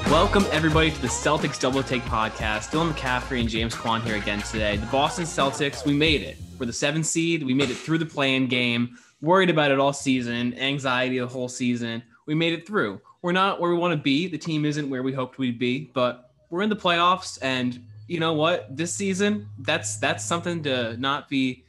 Welcome, everybody, to the Celtics Double Take podcast. Dylan McCaffrey and James Kwan here again today. The Boston Celtics, we made it. We're the 7th seed. We made it through the play-in game. Worried about it all season. Anxiety the whole season. We made it through. We're not where we want to be. The team isn't where we hoped we'd be, but we're in the playoffs. And you know what? This season, that's something to not be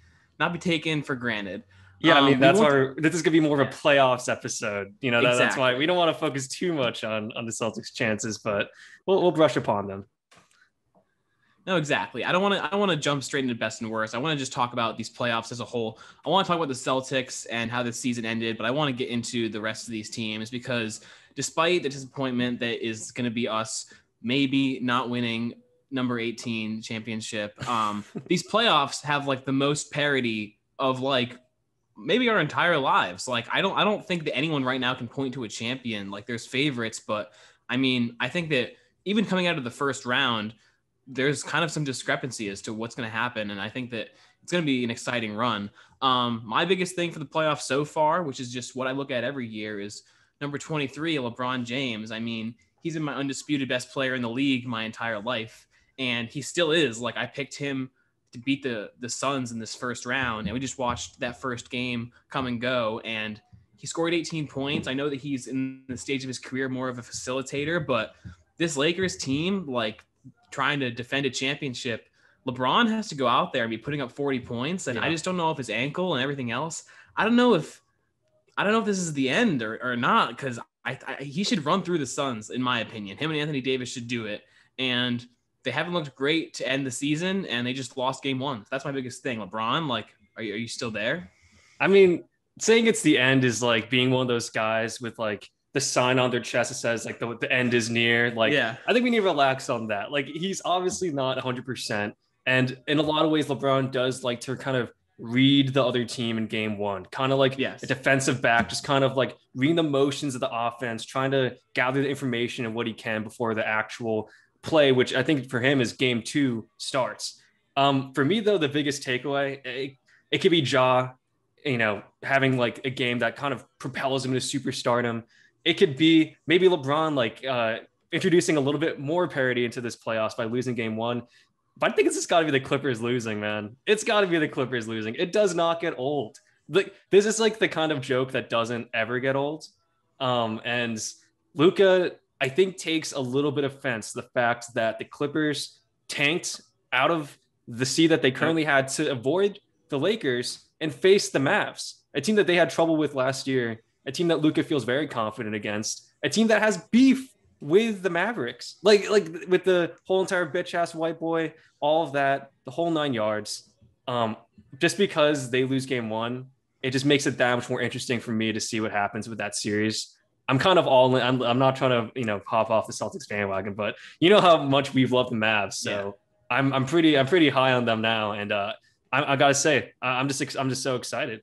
taken for granted. Yeah, I mean, this is going to be more of a playoffs episode. You know, Exactly. That's why we don't want to focus too much on the Celtics' chances, but we'll brush upon them. No, exactly. I don't want to jump straight into best and worst. I want to just talk about these playoffs as a whole. I want to talk about the Celtics and how this season ended, but I want to get into the rest of these teams because despite the disappointment that is going to be us maybe not winning number 18 championship, these playoffs have like the most parity of like maybe our entire lives. Like, I don't think that anyone right now can point to a champion. Like, there's favorites, but I mean, I think that even coming out of the first round, there's kind of some discrepancy as to what's going to happen. And I think that it's going to be an exciting run. My biggest thing for the playoffs so far, which is just what I look at every year, is number 23, LeBron James. I mean, he's been my undisputed best player in the league my entire life. And he still is. Like, I picked him to beat the Suns in this first round. And we just watched that first game come and go. And he scored 18 points. I know that he's in the stage of his career more of a facilitator, but this Lakers team, like trying to defend a championship, LeBron has to go out there and be putting up 40 points. And I just don't know if his ankle and everything else, I don't know if this is the end or not, because he should run through the Suns, in my opinion. Him and Anthony Davis should do it. And they haven't looked great to end the season, and they just lost game one. That's my biggest thing. LeBron, like, are you still there? I mean, saying it's the end is like being one of those guys with like the sign on their chest that says like the end is near. Like, yeah. I think we need to relax on that. Like, he's obviously not 100%. And in a lot of ways, LeBron does like to kind of read the other team in game one, kind of like a defensive back, just kind of like reading the motions of the offense, trying to gather the information and what he can before the actual play, which I think for him is game two starts. For me, though, the biggest takeaway, it could be Ja, having like a game that kind of propels him to superstardom. It could be maybe LeBron, like introducing a little bit more parity into this playoffs by losing game one. But I think it's just got to be the Clippers losing, man. It's got to be the Clippers losing. It does not get old. Like, this is like the kind of joke that doesn't ever get old. And Luka, I think, takes a little bit of offense to the fact that the Clippers tanked out of the seed that they currently had to avoid the Lakers and face the Mavs, a team that they had trouble with last year, a team that Luka feels very confident against, a team that has beef with the Mavericks, like with the whole entire bitch-ass white boy, all of that, the whole 9 yards. Just because they lose game one, it just makes it that much more interesting for me to see what happens with that series. I'm kind of all in. I'm not trying to, pop off the Celtics bandwagon, but you know how much we've loved the Mavs. So yeah. I'm pretty high on them now. And I gotta say, I'm just so excited.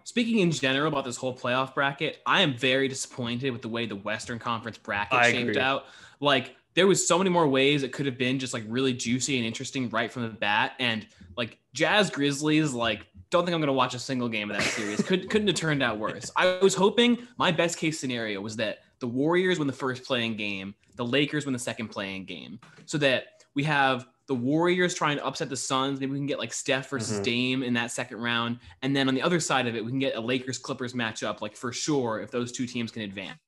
Speaking in general about this whole playoff bracket, I am very disappointed with the way the Western Conference bracket shaped out. Like, there was so many more ways it could have been just like really juicy and interesting right from the bat. And like Jazz Grizzlies, like, don't think I'm going to watch a single game of that series. Couldn't have turned out worse. I was hoping my best case scenario was that the Warriors win the first playing game, the Lakers win the second playing game, so that we have the Warriors trying to upset the Suns. Maybe we can get like Steph versus Dame in that second round. And then on the other side of it, we can get a Lakers-Clippers matchup, like for sure, if those two teams can advance.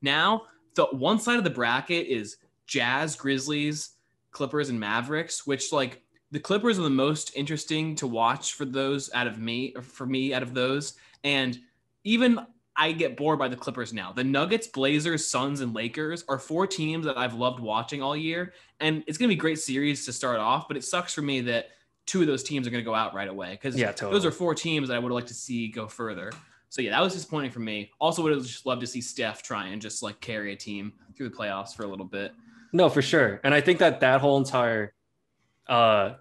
Now, the one side of the bracket is Jazz, Grizzlies, Clippers, and Mavericks, which like the Clippers are the most interesting to watch for those out of those. And even I get bored by the Clippers now. The Nuggets, Blazers, Suns, and Lakers are 4 teams that I've loved watching all year. And it's going to be a great series to start off, but it sucks for me that 2 of those teams are going to go out right away. Because those are 4 teams that I would like to see go further. So yeah, that was disappointing for me. Also would have just loved to see Steph try and just like carry a team through the playoffs for a little bit. No, for sure. And I think that whole entire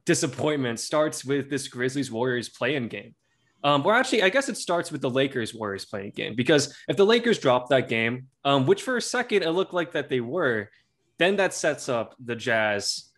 disappointment starts with this Grizzlies Warriors play-in game. Or actually, I guess it starts with the Lakers Warriors play-in game, because if the Lakers drop that game, which for a second it looked like that they were, then that sets up the Jazz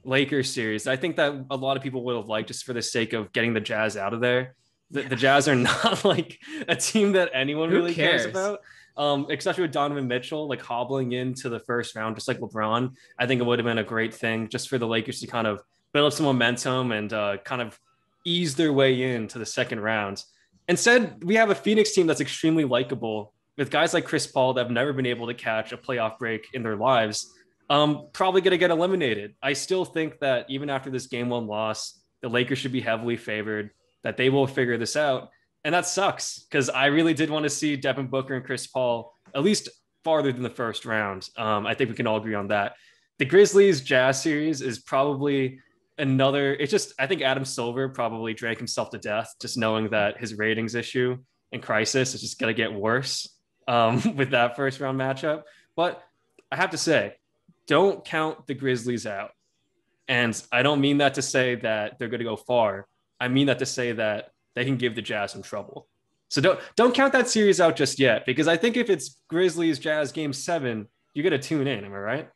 Lakers series. I think that a lot of people would have liked, just for the sake of getting the Jazz out of there. The Jazz are not like a team that anyone really cares about. especially with Donovan Mitchell, like hobbling into the first round, just like LeBron. I think it would have been a great thing just for the Lakers to kind of build up some momentum and kind of ease their way into the second round. Instead, we have a Phoenix team that's extremely likable with guys like Chris Paul that have never been able to catch a playoff break in their lives. Probably going to get eliminated. I still think that even after this game one loss, the Lakers should be heavily favored, that they will figure this out. And that sucks because I really did want to see Devin Booker and Chris Paul at least farther than the first round. I think we can all agree on that. The Grizzlies Jazz series is probably another. It's just, I think Adam Silver probably drank himself to death, just knowing that his ratings issue and crisis is just going to get worse with that first round matchup. But I have to say, don't count the Grizzlies out. And I don't mean that to say that they're going to go far. I mean that to say that they can give the Jazz some trouble. So don't count that series out just yet, because I think if it's Grizzlies Jazz game 7, you're going to tune in. Am I right?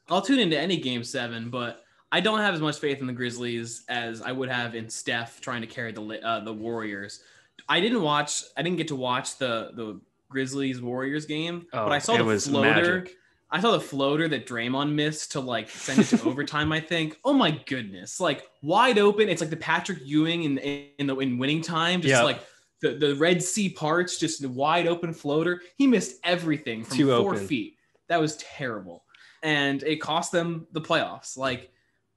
I'll tune into any game 7, but I don't have as much faith in the Grizzlies as I would have in Steph trying to carry the Warriors. I didn't get to watch the Grizzlies Warriors game, but I saw the floater. Magic. I saw the floater that Draymond missed to like send it to overtime. I think, oh my goodness, like wide open. It's like the Patrick Ewing in winning time, just like the Red Sea parts, just a wide open floater. He missed everything from 4 feet. That was terrible, and it cost them the playoffs. Like,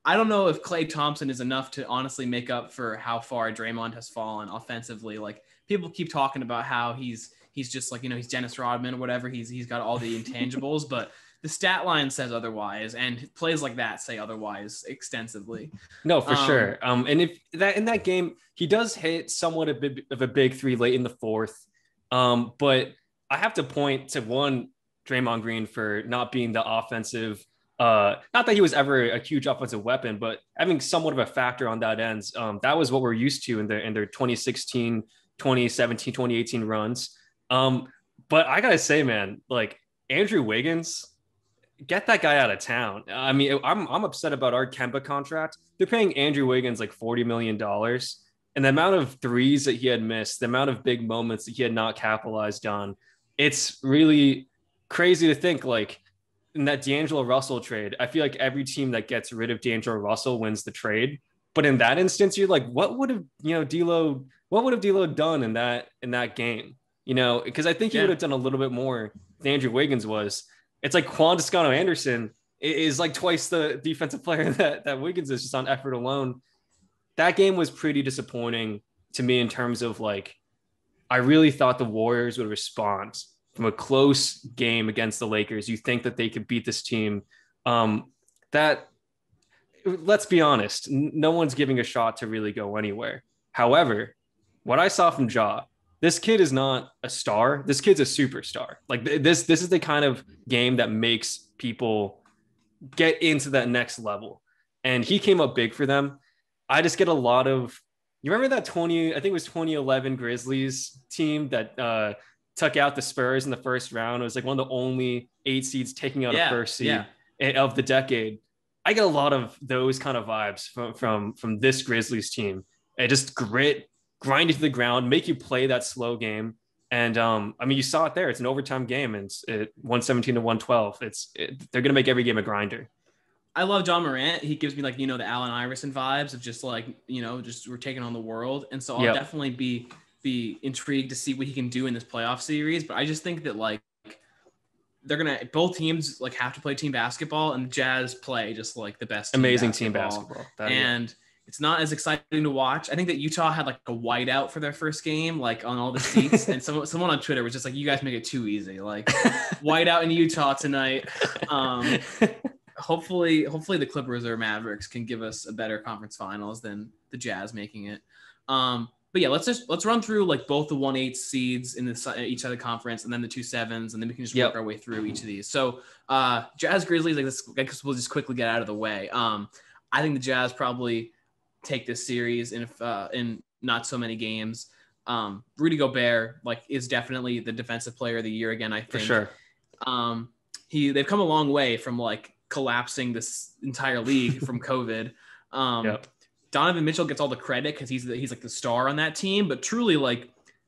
I don't know if Klay Thompson is enough to honestly make up for how far Draymond has fallen offensively. Like, people keep talking about how he's just like, he's Dennis Rodman or whatever. He's got all the intangibles, but the stat line says otherwise, and plays like that say otherwise extensively. No, for sure. And if that in that game, he does hit somewhat of a big 3 late in the fourth. But I have to point to Draymond Green for not being the offensive. Not that he was ever a huge offensive weapon, but having somewhat of a factor on that end. That was what we're used to in their 2016, 2017, 2018 runs. But I gotta say, man, like Andrew Wiggins, get that guy out of town. I mean, I'm upset about our Kemba contract. They're paying Andrew Wiggins like $40 million. And the amount of threes that he had missed, the amount of big moments that he had not capitalized on, it's really crazy to think, like, in that D'Angelo Russell trade, I feel like every team that gets rid of D'Angelo Russell wins the trade. But in that instance, you're like, what would have D'Lo done in that game? Because I think he would have done a little bit more than Andrew Wiggins was. It's like Juan Toscano-Anderson is like twice the defensive player that Wiggins is, just on effort alone. That game was pretty disappointing to me in terms of, like, I really thought the Warriors would respond from a close game against the Lakers. You think that they could beat this team. That, let's be honest, no one's giving a shot to really go anywhere. However, what I saw from Ja, this kid is not a star. This kid's a superstar. Like, this is the kind of game that makes people get into that next level. And he came up big for them. I just get a lot of, you remember that 2011 Grizzlies team that took out the Spurs in the first round? It was like one of the only 8 seeds taking out a first seed of the decade. I get a lot of those kind of vibes from this Grizzlies team. It just grind you to the ground, make you play that slow game. And I mean, you saw it there. It's an overtime game, and it's 117 to 112. They're going to make every game a grinder. I love John Morant. He gives me, like, the Allen Iverson vibes of just like, just we're taking on the world. And so I'll definitely be intrigued to see what he can do in this playoff series. But I just think that, like, both teams like have to play team basketball, and the Jazz play just like the best amazing team basketball. It's not as exciting to watch. I think that Utah had like a whiteout for their first game, like on all the seats. And someone on Twitter was just like, you guys make it too easy. Like, whiteout in Utah tonight. Hopefully the Clippers or Mavericks can give us a better conference finals than the Jazz making it. But yeah, let's run through like both the 1/8 seeds in each side of the conference, and then the 2 7s, and then we can just work our way through each of these. So Jazz Grizzlies, like this, I guess we'll just quickly get out of the way. I think the Jazz probably take this series in not so many games. Rudy Gobert is definitely the defensive player of the year again, I think. For sure. They've come a long way from collapsing this entire league from COVID. Donovan Mitchell gets all the credit because he's like the star on that team, but truly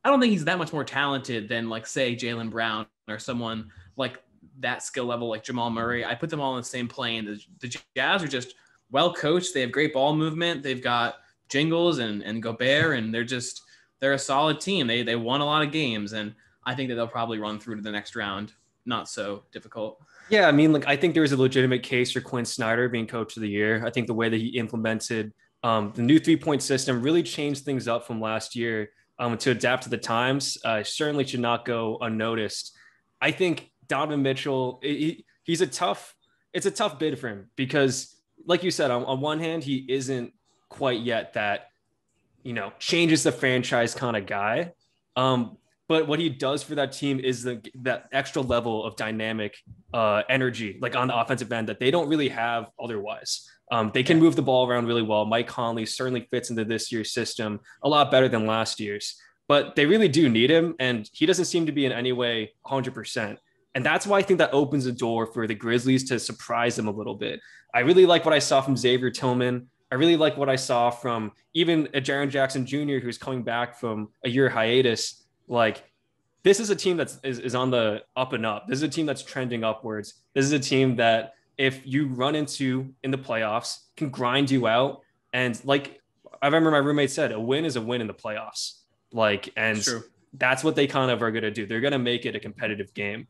I don't think he's that much more talented than like say Jaylen Brown or someone like that skill level like Jamal Murray. I put them all in the same plane. The Jazz are just well coached. They have great ball movement. They've got Jingles and Gobert, and they're a solid team. They won a lot of games, and I think that they'll probably run through to the next round. Not so difficult. Yeah, I mean, like I think there is a legitimate case for Quinn Snyder being coach of the year. I think the way that he implemented the new 3-point system really changed things up from last year to adapt to the times. Certainly should not go unnoticed. I think Donovan Mitchell, it's a tough bid for him because, like you said, on one hand, he isn't quite yet that, changes the franchise kind of guy. But what he does for that team is that extra level of dynamic energy, like on the offensive end, that they don't really have otherwise. They can move the ball around really well. Mike Conley certainly fits into this year's system a lot better than last year's, but they really do need him. And he doesn't seem to be in any way 100%. And that's why I think that opens a door for the Grizzlies to surprise them a little bit. I really like what I saw from Xavier Tillman. I really like what I saw from even a Jaren Jackson Jr., who's coming back from a year hiatus. Like, this is a team that is on the up and up. This is a team that's trending upwards. This is a team that if you run into in the playoffs can grind you out. And like I remember my roommate said, a win is a win in the playoffs. Like, and that's what they kind of are going to do. They're going to make it a competitive game.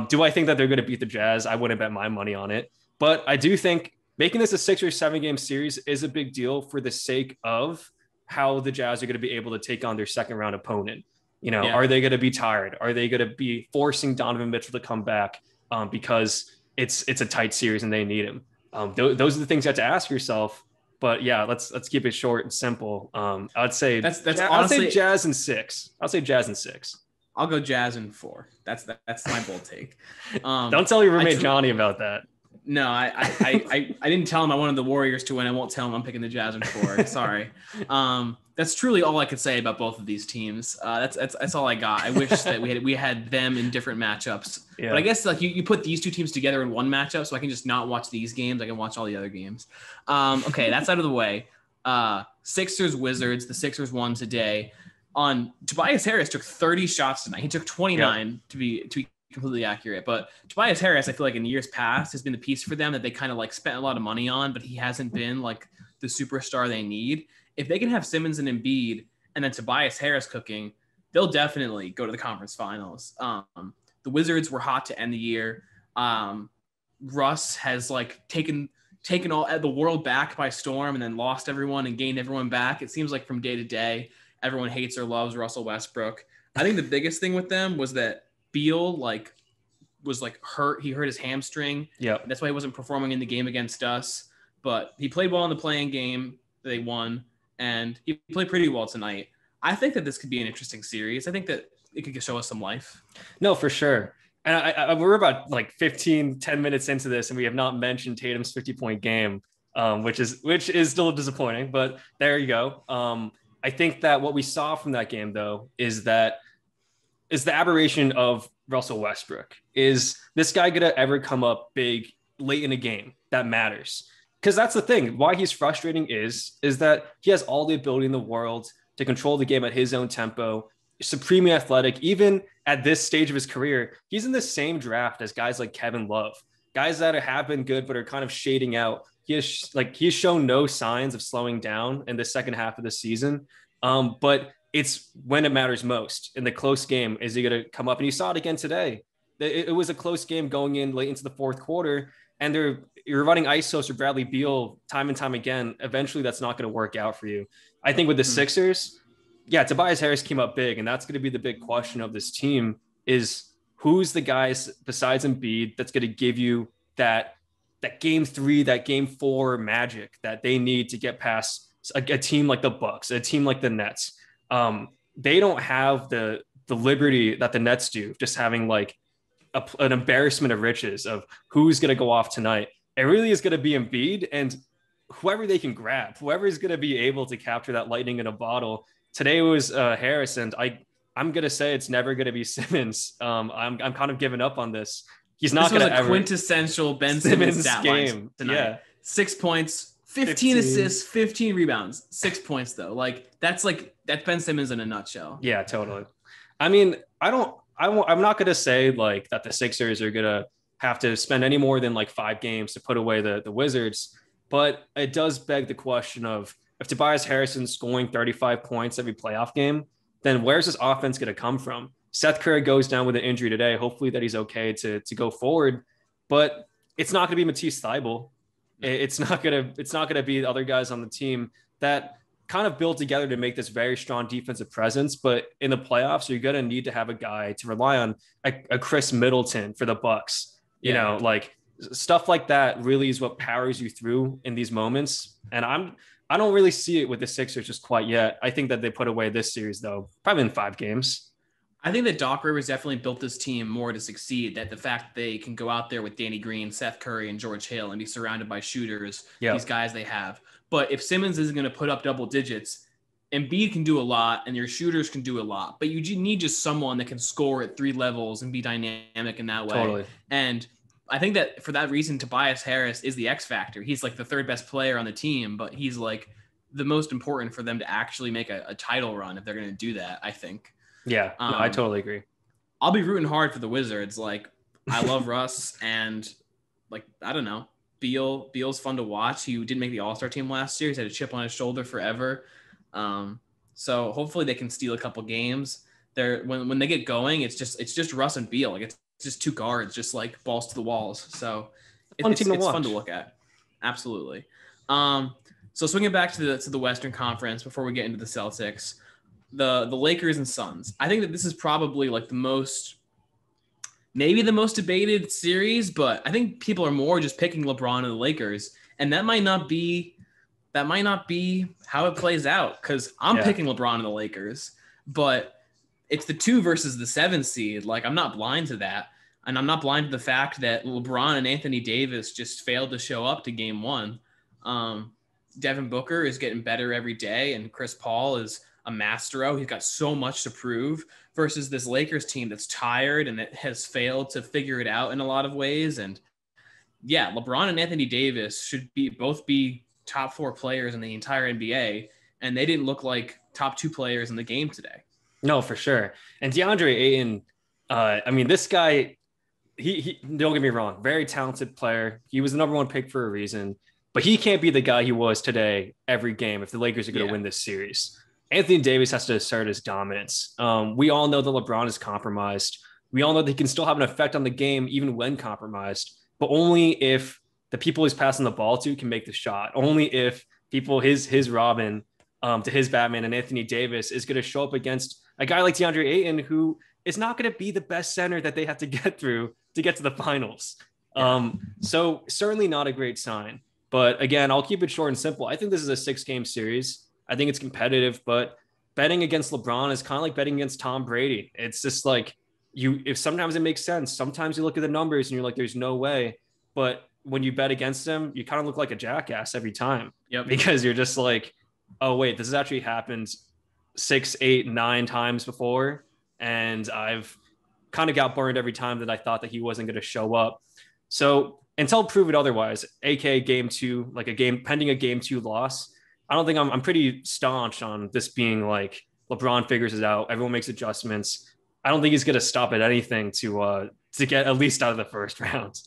Do I think that they're going to beat the Jazz? I wouldn't bet my money on it, but I do think making this a 6 or 7 game series is a big deal for the sake of how the Jazz are going to be able to take on their second round opponent. Are they going to be tired? Are they going to be forcing Donovan Mitchell to come back because it's a tight series and they need him? Those are the things you have to ask yourself. But yeah, let's keep it short and simple. I'd say I'll say Jazz in 6. I'll say Jazz in 6. I'll go Jazz in 4. That's my bold take. Don't tell your roommate Johnny about that. No, I didn't tell him I wanted the Warriors to win. I won't tell him I'm picking the Jazz in 4. Sorry. That's truly all I could say about both of these teams. That's all I got. I wish that we had them in different matchups. Yeah. But I guess like you put these two teams together in one matchup, so I can just not watch these games. I can watch all the other games. Okay, that's out of the way. Sixers Wizards. The Sixers won today. Tobias Harris took 30 shots tonight. He took 29 to be completely accurate. But Tobias Harris, I feel like in years past has been the piece for them that they kind of like spent a lot of money on, but he hasn't been like the superstar they need. If they can have Simmons and Embiid and then Tobias Harris cooking, they'll definitely go to the conference finals. The Wizards were hot to end the year. Russ has like taken all the world back by storm and then lost everyone and gained everyone back. It seems like from day to day, everyone hates or loves Russell Westbrook. I think the biggest thing with them was that Beal was hurt. He hurt his hamstring. Yeah, that's why he wasn't performing in the game against us. But he played well in the playing game. They won. And he played pretty well tonight. I think that this could be an interesting series. I think that it could show us some life. No, for sure. And we're about like 10 minutes into this, and we have not mentioned Tatum's 50-point game, which is still disappointing. But there you go. I think that what we saw from that game, though, is the aberration of Russell Westbrook. Is this guy going to ever come up big late in a game that matters? Because that's the thing. Why he's frustrating is that he has all the ability in the world to control the game at his own tempo, supremely athletic. Even at this stage of his career, he's in the same draft as guys like Kevin Love, guys that have been good but are kind of shading out. He's shown no signs of slowing down in the second half of the season. But it's when it matters most. In the close game, is he going to come up? And you saw it again today. It was a close game going in late into the fourth quarter. And you're running ISOs for Bradley Beal time and time again. Eventually, that's not going to work out for you. I think with the Sixers, Tobias Harris came up big, and that's going to be the big question of this team is who's the guys besides Embiid that's going to give you that game 3, that game 4 magic that they need to get past a team like the Bucks, a team like the Nets. They don't have the liberty that the Nets do, just having like an embarrassment of riches of who's going to go off tonight. It really is going to be Embiid and whoever they can grab, whoever is going to be able to capture that lightning in a bottle. Today it was Harris, and I'm going to say it's never going to be Simmons. I'm kind of giving up on this. He's not going to ever. Quintessential Ben Simmons game tonight. Yeah. 6 points, 15 assists, 15 rebounds, 6 points though. Like that's Ben Simmons in a nutshell. Yeah, totally. I mean, I'm not going to say like that the Sixers are going to have to spend any more than like 5 games to put away the Wizards, but it does beg the question of if Tobias Harrison's scoring 35 points every playoff game, then where's this offense going to come from? Seth Curry goes down with an injury today. Hopefully that he's okay to go forward, but it's not going to be Matisse Thybulle. It's not gonna be the other guys on the team that kind of build together to make this very strong defensive presence. But in the playoffs, you're gonna need to have a guy to rely on, a Chris Middleton for the Bucks. You know, like stuff like that really is what powers you through in these moments. And I don't really see it with the Sixers just quite yet. I think that they put away this series though, probably in 5 games. I think that Doc Rivers definitely built this team more to succeed, that the fact that they can go out there with Danny Green, Seth Curry, and George Hill and be surrounded by shooters, these guys they have. But if Simmons isn't going to put up double digits, Embiid can do a lot and your shooters can do a lot. But you need just someone that can score at 3 levels and be dynamic in that way. Totally. And I think that for that reason, Tobias Harris is the X factor. He's like the 3rd best player on the team, but he's like the most important for them to actually make a title run if they're going to do that, I think. Yeah, no, I totally agree. I'll be rooting hard for the Wizards. Like, I love Russ, and like, I don't know, Beal's fun to watch. He didn't make the All-Star team last year. He's had a chip on his shoulder forever. So hopefully they can steal a couple games. When they get going, it's just Russ and Beal. Like, it's just 2 guards, just like balls to the walls. So it's fun to look at. Absolutely. So swinging back to the Western Conference before we get into the Celtics. The Lakers and Suns. I think that this is probably like maybe the most debated series, but I think people are more just picking LeBron and the Lakers, and that might not be how it plays out, because I'm picking LeBron and the Lakers, but it's the 2 versus the 7 seed. Like, I'm not blind to that, and I'm not blind to the fact that LeBron and Anthony Davis just failed to show up to Game 1. Devin Booker is getting better every day, and Chris Paul is a maestro. He's got so much to prove versus this Lakers team that's tired and that has failed to figure it out in a lot of ways. And yeah, LeBron and Anthony Davis should both be top 4 players in the entire NBA. And they didn't look like top 2 players in the game today. No, for sure. And DeAndre Ayton, I mean, this guy, he don't get me wrong, very talented player. He was the number 1 pick for a reason, but he can't be the guy he was today every game if the Lakers are going to win this series. Anthony Davis has to assert his dominance. We all know that LeBron is compromised. We all know that he can still have an effect on the game even when compromised, but only if the people he's passing the ball to can make the shot. Only if people, his Robin to his Batman and Anthony Davis is going to show up against a guy like DeAndre Ayton, who is not going to be the best center that they have to get through to get to the finals. So certainly not a great sign. But again, I'll keep it short and simple. I think this is a 6-game series. I think it's competitive, but betting against LeBron is kind of like betting against Tom Brady. It's just like if sometimes it makes sense. Sometimes you look at the numbers and you're like, there's no way. But when you bet against him, you kind of look like a jackass every time. Because you're just like, oh, wait, this has actually happened 6, 8, 9 times before. And I've kind of got burned every time that I thought that he wasn't going to show up. So until prove it otherwise, aka Game 2, like pending a Game 2 loss, I don't think I'm pretty staunch on this being like LeBron figures it out. Everyone makes adjustments. I don't think he's going to stop at anything to get at least out of the first round.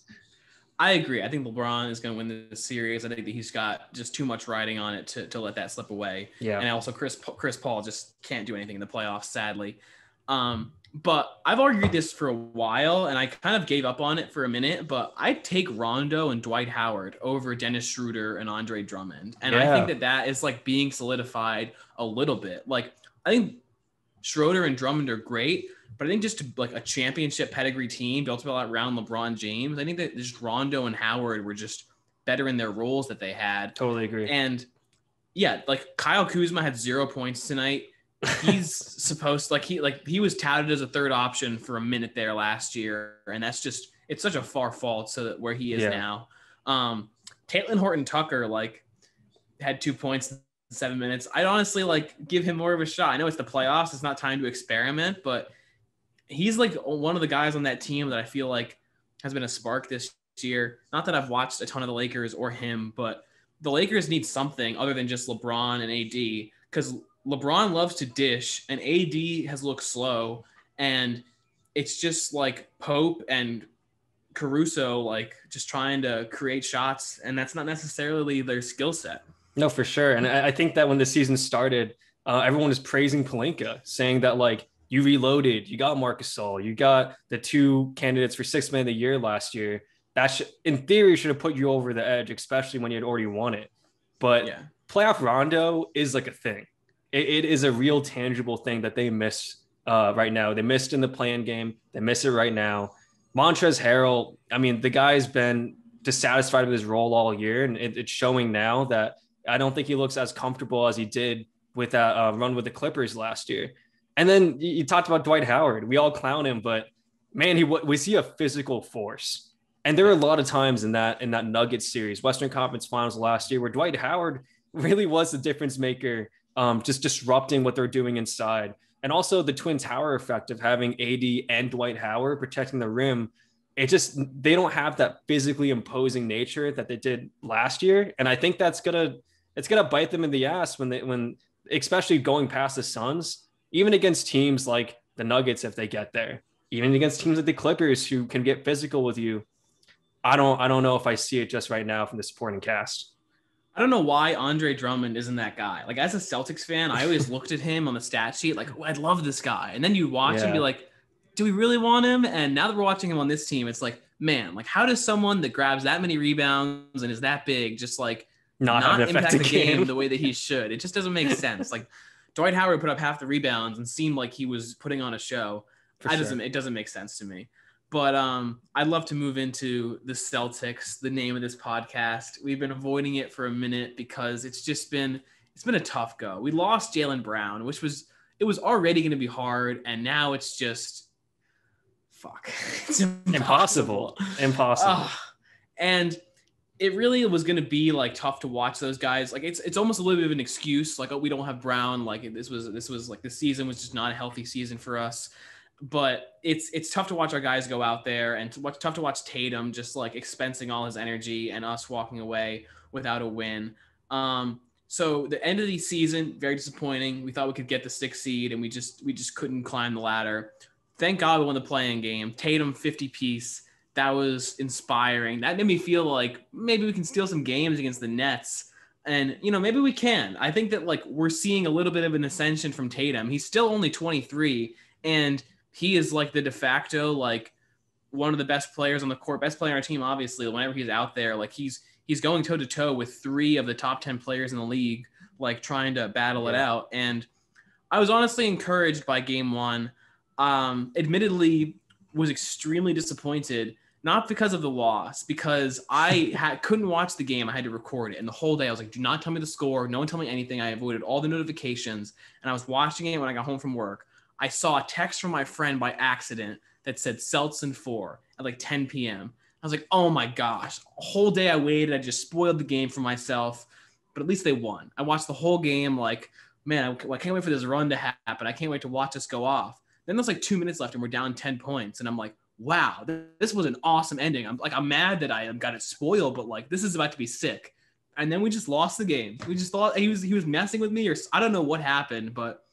I agree. I think LeBron is going to win this series. I think that he's got just too much riding on it to let that slip away. Yeah. And also Chris Paul just can't do anything in the playoffs, sadly. But I've argued this for a while, and I kind of gave up on it for a minute, but I take Rondo and Dwight Howard over Dennis Schroeder and Andre Drummond. And I think that is like being solidified a little bit. Like, I think Schroeder and Drummond are great, but I think just like a championship pedigree team built around LeBron James, I think that just Rondo and Howard were just better in their roles that they had. Totally agree. And yeah, like Kyle Kuzma had 0 points tonight. He's supposed he was touted as a 3rd option for a minute there last year, and that's just, it's such a far fall to where he is now. Caitlin Horton Tucker had 2 points in 7 minutes. I'd honestly give him more of a shot. I know it's the playoffs, it's not time to experiment, but he's one of the guys on that team that I feel like has been a spark this year. Not that I've watched a ton of the Lakers or him, but the Lakers need something other than just LeBron and AD, because LeBron loves to dish and AD has looked slow, and it's just like Pope and Caruso like just trying to create shots, and that's not necessarily their skill set. No, for sure. And I think that when the season started, everyone was praising Pelinka, saying that like you reloaded, you got Marc Gasol, you got the 2 candidates for 6th man of the year last year. That in theory should have put you over the edge, especially when you had already won it. But playoff Rondo is like a thing. It is a real tangible thing that they miss right now. They missed in the play-in game. They miss it right now. Montrezl Harrell, I mean, the guy's been dissatisfied with his role all year, and it's showing now that I don't think he looks as comfortable as he did with that run with the Clippers last year. And then you talked about Dwight Howard. We all clown him, but man, was he a physical force? And there were a lot of times in that Nuggets series, Western Conference Finals last year, where Dwight Howard really was the difference maker, just disrupting what they're doing inside. And also the Twin Tower effect of having AD and Dwight Howard protecting the rim. They don't have that physically imposing nature that they did last year. And I think it's gonna bite them in the ass when especially going past the Suns, even against teams like the Nuggets, if they get there, even against teams like the Clippers who can get physical with you. I don't know if I see it just right now from the supporting cast. I don't know why Andre Drummond isn't that guy. Like, as a Celtics fan, I always looked at him on the stat sheet like, oh, I'd love this guy. And then you watch him and be like, do we really want him? And now that we're watching him on this team, it's like, man, like, how does someone that grabs that many rebounds and is that big just like not impact the game the way that he should? It just doesn't make sense. Like, Dwight Howard put up half the rebounds and seemed like he was putting on a show. It doesn't make sense to me. But I'd love to move into the Celtics, the name of this podcast. We've been avoiding it for a minute because it's been a tough go. We lost Jaylen Brown, which was already going to be hard, and now it's just it's impossible. And it really was going to be like tough to watch those guys. Like it's almost a little bit of an excuse. Like, oh, we don't have Brown. Like this was like the season was just not a healthy season for us. But it's tough to watch our guys go out there, and tough to watch Tatum just like expensing all his energy and us walking away without a win. So the end of the season, very disappointing. We thought we could get the 6th seed, and we just couldn't climb the ladder. Thank God we won the play-in game. Tatum 50-piece. That was inspiring. That made me feel like maybe we can steal some games against the Nets. And, maybe we can. I think that like we're seeing a little bit of an ascension from Tatum. He's still only 23, and he is like the de facto, like one of the best players on the court, best player on our team, obviously. Whenever he's out there, like he's going toe to toe with 3 of the top 10 players in the league, like trying to battle it out. And I was honestly encouraged by game 1. Admittedly, was extremely disappointed, not because of the loss, because I couldn't watch the game. I had to record it. And the whole day I was like, do not tell me the score. No one tell me anything. I avoided all the notifications. And I was watching it when I got home from work. I saw a text from my friend by accident that said Celtics in 4 at like 10 p.m. I was like, oh my gosh, a whole day I waited. I just spoiled the game for myself, but at least they won. I watched the whole game like, man, I can't wait for this run to happen. I can't wait to watch us go off. Then there's like 2 minutes left and we're down 10 points. And I'm like, wow, this was an awesome ending. I'm mad that I got it spoiled, but like, this is about to be sick. And then we just lost the game. We just thought he was messing with me, or I don't know what happened, but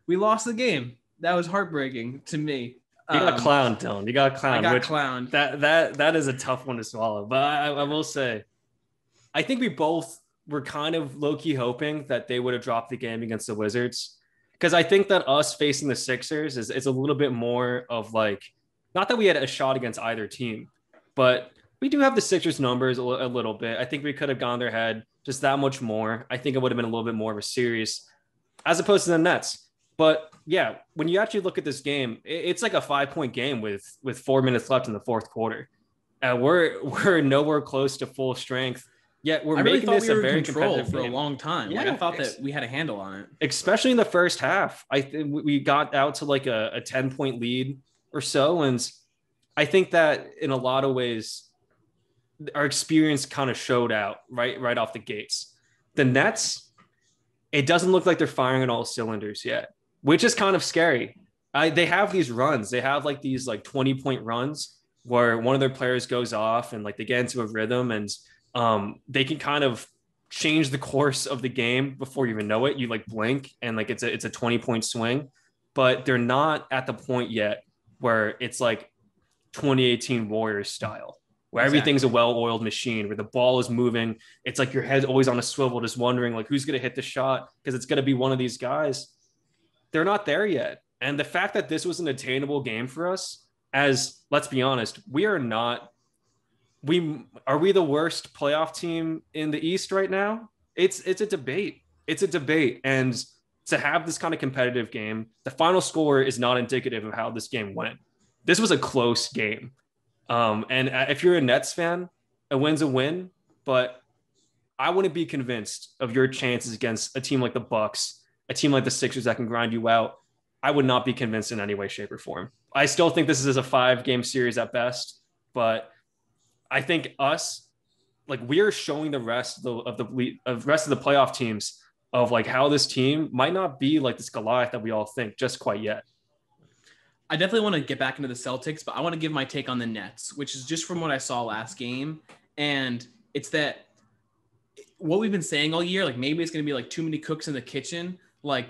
we lost the game. That was heartbreaking to me. You got clowned, Dylan. You got clowned. I got clowned. That is a tough one to swallow. But I will say, I think we both were kind of low-key hoping that they would have dropped the game against the Wizards. Because I think that us facing the Sixers is a little bit more of like, not that we had a shot against either team, but we do have the Sixers numbers a little bit. I think we could have gone their head just that much more. I think it would have been a little bit more of a series as opposed to the Nets. But yeah, when you actually look at this game, it's like a 5-point game with 4 minutes left in the fourth quarter. We're nowhere close to full strength. Yet we're making this a very competitive for a long time. Yeah, like I thought that we had a handle on it, especially in the first half. I think we got out to like a 10-point lead or so, and I think that in a lot of ways, our experience kind of showed out right off the gates. The Nets, it doesn't look like they're firing on all cylinders yet, which is kind of scary. They have these runs. They have like these like 20-point runs where one of their players goes off and like they get into a rhythm and they can kind of change the course of the game before you even know it. You like blink and like it's a 20-point swing, but they're not at the point yet where it's like 2018 Warriors style, where everything's a well-oiled machine, where the ball is moving. It's like your head's always on a swivel, just wondering like who's going to hit the shot because it's going to be one of these guys. They're not there yet. And the fact that this was an attainable game for us, as let's be honest, are we the worst playoff team in the East right now? It's a debate. It's a debate. And to have this kind of competitive game, the final score is not indicative of how this game went. This was a close game. And if you're a Nets fan, a win's a win, but I wouldn't be convinced of your chances against a team like the Bucks, a team like the Sixers that can grind you out. I would not be convinced in any way, shape, or form. I still think this is a 5-game series at best, but I think we are showing the rest of the playoff teams of like how this team might not be like this Goliath that we all think just quite yet. I definitely want to get back into the Celtics, but I want to give my take on the Nets, which is just from what I saw last game. And it's that what we've been saying all year, like maybe it's going to be like too many cooks in the kitchen. Like,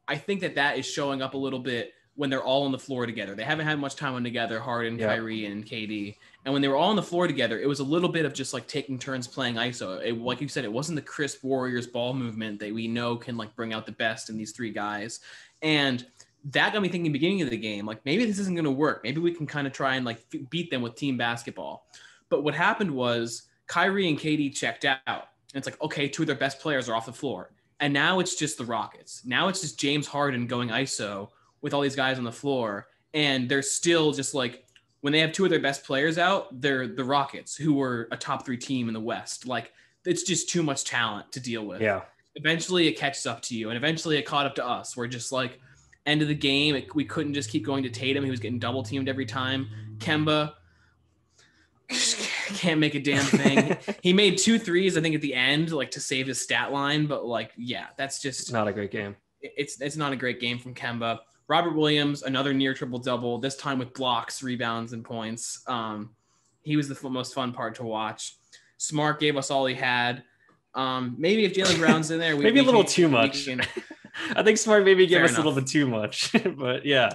I think that is showing up a little bit when they're all on the floor together. They haven't had much time on together, Harden, Kyrie, and KD. And when they were all on the floor together, it was a little bit of just like taking turns playing ISO. Like you said, it wasn't the crisp Warriors ball movement that we know can like bring out the best in these three guys. And that got me thinking beginning of the game, like maybe this isn't going to work. Maybe we can kind of try and like beat them with team basketball. But what happened was Kyrie and KD checked out. And it's like, okay, two of their best players are off the floor. And now it's just the Rockets. Now it's just James Harden going ISO with all these guys on the floor. And they're still just like, when they have two of their best players out, they're the Rockets, who were a top 3 team in the West. Like, it's just too much talent to deal with. Yeah. Eventually it catches up to you. And eventually it caught up to us. We're just like, end of the game, we couldn't just keep going to Tatum. He was getting double teamed every time. Kemba can't make a damn thing. He made 2 threes, I think, at the end, like to save his stat line. But like, yeah, that's just not a great game. It's not a great game from Kemba. Robert Williams, another near triple-double, this time with blocks, rebounds, and points. He was the most fun part to watch. Smart gave us all he had. Maybe if Jaylen Brown's in there, maybe a little too much. I think Smart maybe gave us a little bit too much, but yeah.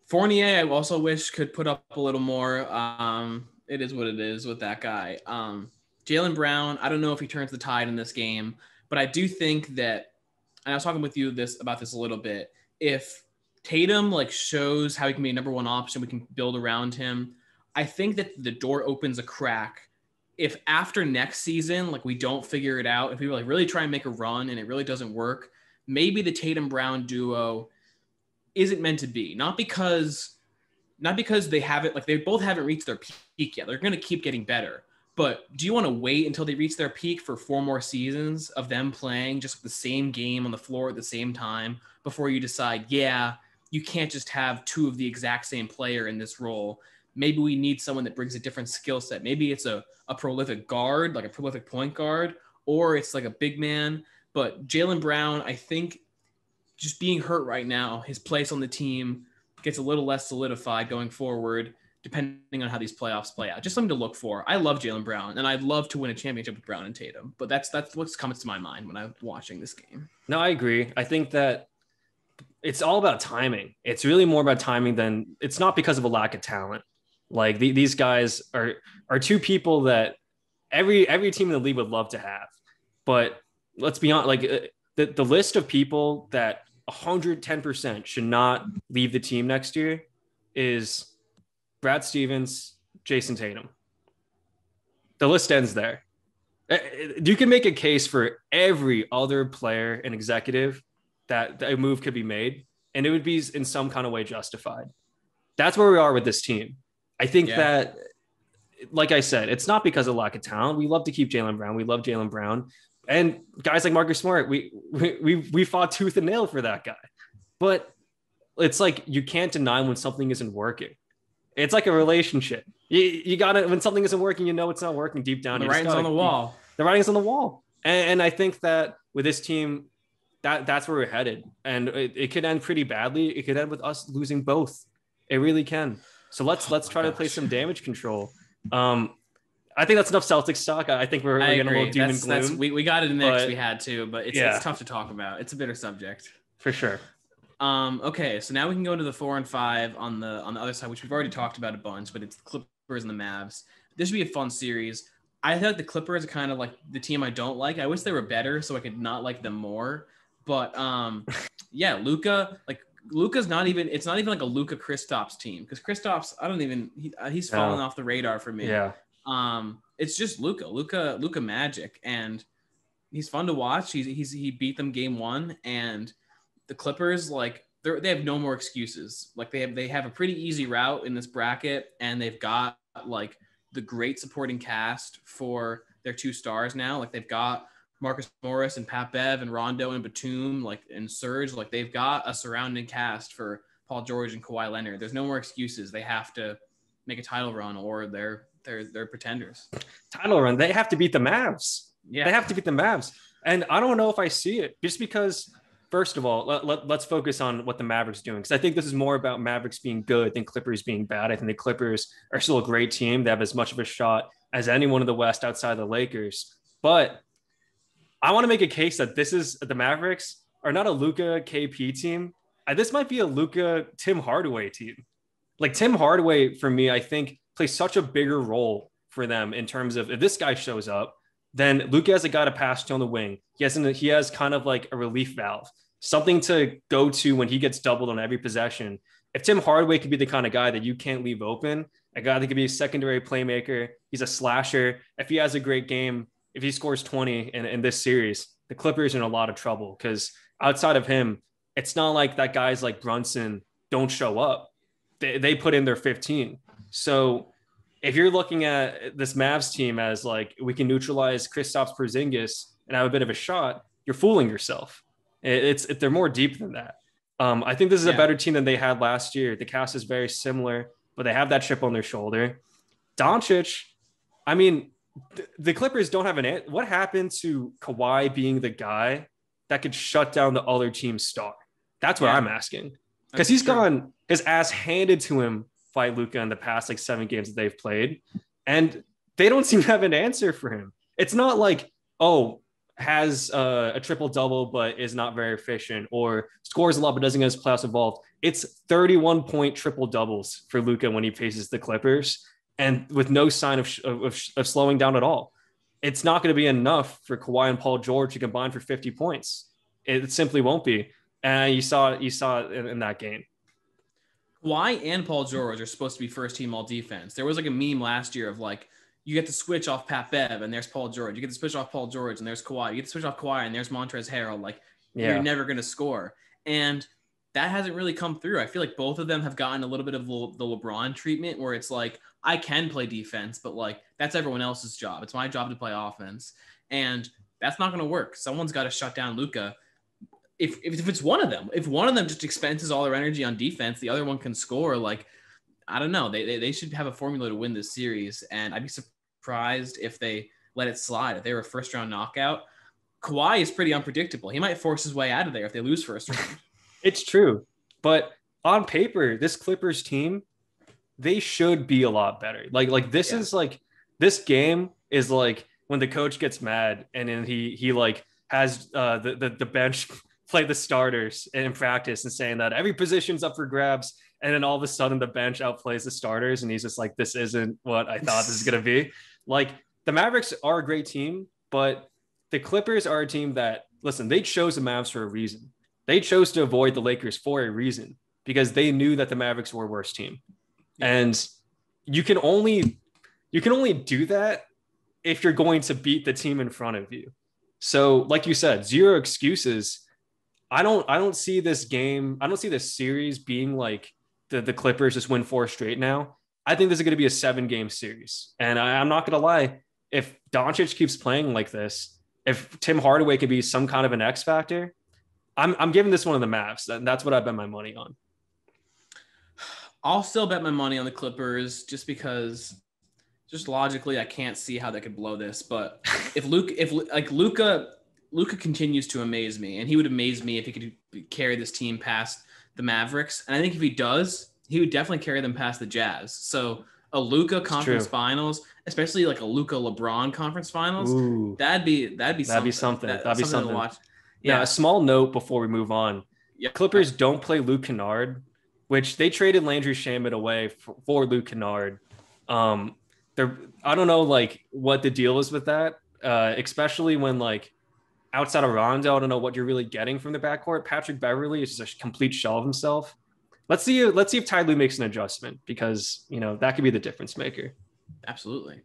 Fournier, I also wish could put up a little more. It is what it is with that guy. Jaylen Brown, I don't know if he turns the tide in this game, but I do think that, and I was talking with you about this a little bit, if Tatum like shows how he can be a number 1 option, we can build around him. I think that the door opens a crack. If after next season, like we don't figure it out, if we like really try and make a run and it really doesn't work, maybe the Tatum Brown duo isn't meant to be. Not because they haven't, like they both haven't reached their peak yet. They're going to keep getting better. But do you want to wait until they reach their peak for 4 more seasons of them playing just the same game on the floor at the same time before you decide, yeah, you can't just have 2 of the exact same player in this role. Maybe we need someone that brings a different skill set. Maybe it's a prolific guard, like a prolific point guard, or it's like a big man. But Jaylen Brown, I think just being hurt right now, his place on the team gets a little less solidified going forward, depending on how these playoffs play out. Just something to look for. I love Jaylen Brown, and I'd love to win a championship with Brown and Tatum. But that's what comes to my mind when I'm watching this game. No, I agree. I think that it's all about timing. It's really more about timing than it's not because of a lack of talent. Like these guys are 2 people that every team in the league would love to have. But let's be honest, like the list of people that 110% should not leave the team next year is Brad Stevens, Jason Tatum. The list ends there. You can make a case for every other player and executive that a move could be made, and it would be in some kind of way justified. That's where we are with this team. I think that, like I said, it's not because of lack of talent. We love to keep Jaylen Brown. We love Jaylen Brown. And guys like Marcus Smart, we fought tooth and nail for that guy. But it's like you can't deny when something isn't working. It's like a relationship. You got to, when something isn't working, you know it's not working deep down. The writing's on the wall. The writing's on the wall. And I think that with this team, that's where we're headed. And it could end pretty badly. It could end with us losing both. It really can. So let's try to play some damage control. I think that's enough Celtics talk. I think we're getting a little doom and gloom. We got it in there because we had to, but it's tough to talk about. It's a bitter subject. For sure. Okay, so now we can go into the 4 and 5 on the other side, which we've already talked about a bunch, but it's the Clippers and the Mavs. This should be a fun series. I feel like the Clippers are kind of like the team I don't like. I wish they were better so I could not like them more. But yeah, Luka's not even. It's not even like a Luka Kristaps team because Kristaps, he's fallen off the radar for me. Yeah. It's just Luka Magic, and he's fun to watch. He beat them game 1, and the Clippers, like, they have no more excuses. Like, they have a pretty easy route in this bracket, and they've got like the great supporting cast for their 2 stars now. Like, they've got Marcus Morris and Pat Bev and Rondo and Batum, like, and Serge. Like, they've got a surrounding cast for Paul George and Kawhi Leonard. There's no more excuses. They have to make a title run, or they're pretenders. Title run. They have to beat the Mavs. Yeah, they have to beat the Mavs. And I don't know if I see it, just because, first of all, let's focus on what the Mavericks doing, because I think this is more about Mavericks being good than Clippers being bad. I think the Clippers are still a great team. They have as much of a shot as anyone in the West outside the Lakers. But I want to make a case that the Mavericks are not a Luka KP team. This might be a Luka Tim Hardaway team. Like, Tim Hardaway, for me, I think plays such a bigger role for them in terms of, if this guy shows up, then Luka has a guy to pass to on the wing. He has kind of like a relief valve, something to go to when he gets doubled on every possession. If Tim Hardaway could be the kind of guy that you can't leave open, a guy that could be a secondary playmaker, he's a slasher. If he has a great game, if he scores 20 in this series, the Clippers are in a lot of trouble, because outside of him, it's not like that guys like Brunson don't show up. They put in their 15. So if you're looking at this Mavs team as like, we can neutralize Kristaps Porzingis and have a bit of a shot, you're fooling yourself. They're more deep than that. I think this is a better team than they had last year. The cast is very similar, but they have that chip on their shoulder. Doncic, I mean, the Clippers don't have what happened to Kawhi being the guy that could shut down the other team's star? That's what I'm asking. Because he's gotten his ass handed to him by Luka in the past like 7 games that they've played, and they don't seem to have an answer for him. It's not like, has a triple-double but is not very efficient, or scores a lot but doesn't get his playoffs involved. It's 31-point triple-doubles for Luka when he faces the Clippers, and with no sign of slowing down at all. It's not going to be enough for Kawhi and Paul George to combine for 50 points. It simply won't be. And you saw it in that game. Kawhi and Paul George are supposed to be first team all defense. There was like a meme last year of like, you get to switch off Pat Bev and there's Paul George. You get to switch off Paul George and there's Kawhi. You get to switch off Kawhi and there's Montrezl Harrell. Like, you're never going to score. And that hasn't really come through. I feel like both of them have gotten a little bit of the LeBron treatment, where it's like, I can play defense, but like, that's everyone else's job. It's my job to play offense. And that's not going to work. Someone's got to shut down Luka. If it's one of them, if one of them just expenses all their energy on defense, the other one can score. Like, I don't know. They should have a formula to win this series. And I'd be surprised if they let it slide. If they were a first round knockout, Kawhi is pretty unpredictable. He might force his way out of there if they lose first round. It's true. But on paper, this Clippers team, they should be a lot better. Like this is like, this game is like when the coach gets mad and then he like has the bench play the starters in practice and saying that every position's up for grabs. And then all of a sudden the bench outplays the starters. And he's just like, this isn't what I thought this is going to be. Like, the Mavericks are a great team, but the Clippers are a team that, listen, they chose the Mavs for a reason. They chose to avoid the Lakers for a reason, because they knew that the Mavericks were a worse team. And you can only do that if you're going to beat the team in front of you. So like you said, zero excuses. I don't see this game. I don't see this series being like the Clippers just win 4 straight now. I think this is going to be a 7-game series. And I'm not going to lie. If Doncic keeps playing like this, if Tim Hardaway could be some kind of an X factor, I'm giving this one of the Mavs. That's what I bet my money on. I'll still bet my money on the Clippers just because, just logically, I can't see how they could blow this. But if Luka continues to amaze me, and he would amaze me if he could carry this team past the Mavericks. And I think if he does, he would definitely carry them past the Jazz. So A Luka conference finals, especially like a Luka LeBron conference finals. Ooh, that'd be something. that'd be something. That'd be something to watch. Now, a small note before we move on. Yep. Clippers don't play Luke Kennard, which they traded Landry Shamet away for Luke Kennard. I don't know like what the deal is with that, especially when like outside of Rondo, I don't know what you're really getting from the backcourt. Patrick Beverly is just a complete shell of himself. Let's see if Ty Lue makes an adjustment, because that could be the difference maker. Absolutely.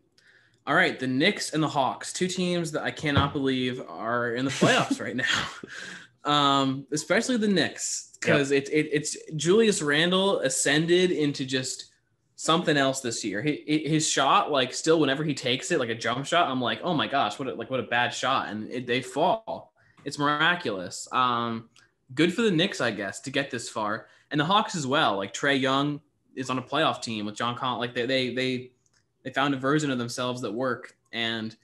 All right, the Knicks and the Hawks, two teams that I cannot believe are in the playoffs right now. Especially the Knicks, because it's Julius Randle ascended into just something else this year. His shot, like, still whenever he takes it, like a jump shot, I'm like, oh my gosh, what a bad shot, and they fall. It's miraculous. Good for the Knicks, I guess, to get this far, and the Hawks as well. Like Trae Young is on a playoff team with John Collins. Like they found a version of themselves that work, and